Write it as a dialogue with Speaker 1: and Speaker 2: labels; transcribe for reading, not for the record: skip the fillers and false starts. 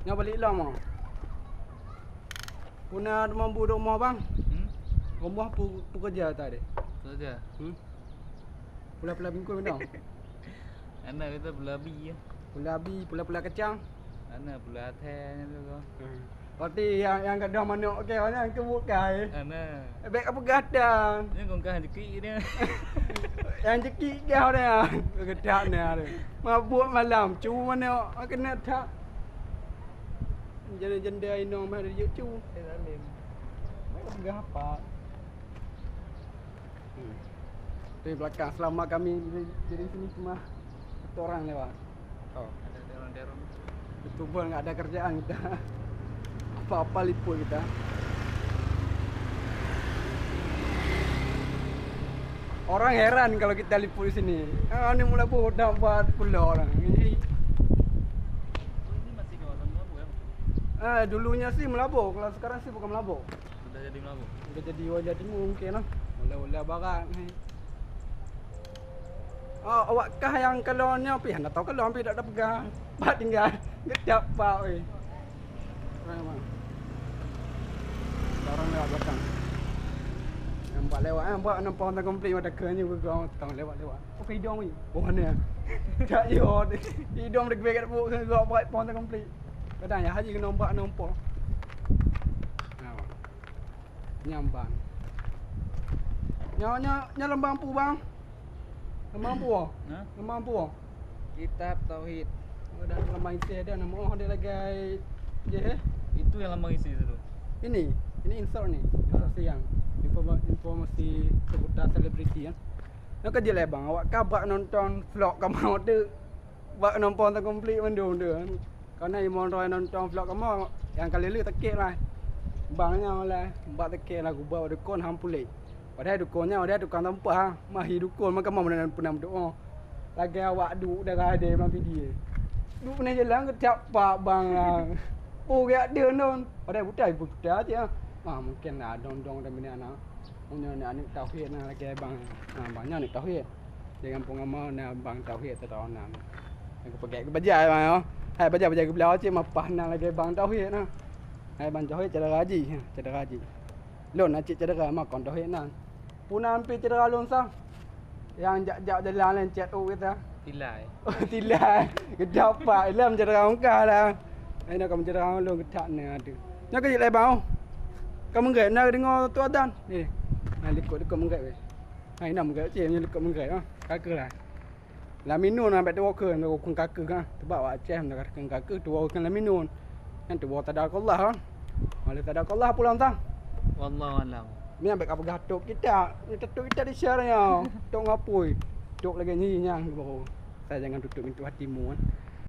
Speaker 1: Yang balik lama. Puna mampu rumah bang. Rumah pu kerja tak ada.
Speaker 2: Kerja.
Speaker 1: Pula-pula bingkul dong.
Speaker 2: Anak kita belabi ya.
Speaker 1: Pula-abi, pula-pula kecang.
Speaker 2: Anak pula teh tu kau.
Speaker 1: Berarti yang kadang manuk okey mana ke bukai.
Speaker 2: Anak.
Speaker 1: Baik apa gadang.
Speaker 2: Ni kau kan jeki dia.
Speaker 1: Yang cekik kau dia. Gedak ni ada. Mabuk malam, cuma mana kena tak. Jenda-jenda ino mah dia cu.
Speaker 2: Salim.
Speaker 1: Apa pegah apa? Di belakang selama kami di sini cuma satu orang lewat. Oh,
Speaker 2: Ada terong-terong.
Speaker 1: YouTuber enggak ada kerjaan kita. Apa-apa liput kita. Orang heran kalau kita liput di sini. Ni mula bodoh buat pula orang. Ini
Speaker 2: Ini masih kawasan Melabu ya?
Speaker 1: dulunya sih Melabur, kalau sekarang sih bukan Melabur.
Speaker 2: Sudah jadi Melabu.
Speaker 1: Udah jadi wajah timur mungkin lah. Mula-mula barat ni. Oh, awakkah yang kalau ni api? Hendak tahu kalau api tak ada pegang. Pak tinggal. Gedap pak oi. Orang mana? Orang lewat belakang. Nampak lewat nampak nampak orang komplit mata kerja bergerak tang lewat. Oh, hidung ni. Oh, mana? Tak yo. Hidung dekat dekat buk gerak buat orang komplit. Kadang ya haji kena nampak. Nyambang. Nya lembang pu bang. Lembang pu.
Speaker 2: Nah,
Speaker 1: Lembang pu.
Speaker 2: kitab tauhid.
Speaker 1: Ada lembang isi ada nama ada lagi je.
Speaker 2: Itu yang lambang isi tu.
Speaker 1: Ini insert ni. Insert siang. Informasi seputar selebriti kan. Nak kerja lah bang. Awak kabak nonton vlog kamu tu. Bak nonton tak komplit mandung tu. Karena imon roy nonton vlog kamu yang kali lu tekek lah. Bangnya lah. Bak tekek lah gubau dukun hampulik. Padahal dukunnya ada tukang tempat ha. Mahir dukun maka mau pernah berdoa. Lagi awak duk dah ada dalam video. Duk ni jalan kecap pak bang lah. Oh gak dia non. Padahal buta aja. Mungkin lah dong-dong dan bini anak. Punya anak tauhid nah lagi bang. Banyak ni tauhid. Di kampung amal nah bang tauhid tertahunan. Aku pergi ke bajai bang yo. Hai bajai ke belah cik mapah nah lagi bang tauhid nah. Hai bang tauhid cedera haji. Lon nak cik cedera makan tauhid nah. Puna hampir cedera lon sang. Yang jak-jak jalan lain chat kita.
Speaker 2: Tilai.
Speaker 1: Oh tilai. Gedap pak ilam cedera ongkah lah. Ini kamu cedera lon gedak ni ada. Nak kerja lai bang. Kamu menggait nak dengar tu adan. Ni. Nah likut menggait weh. Hai nak menggait cik punya likut menggait ah. Kakak lah. Lah minun sampai tu ke nak ukun kakak kan. Sebab awak ceh nak kakak kakak tu ukun lah minun. Kan tu tadakallah kan. Oleh tadakallah pulang tang.
Speaker 2: Wallahu alam.
Speaker 1: Ni ambil apa gatuk kita. Ni tetuk kita di share nya. Tok ngapoi. Tok lagi nyinyang baru. Saya jangan tutup pintu hatimu kan.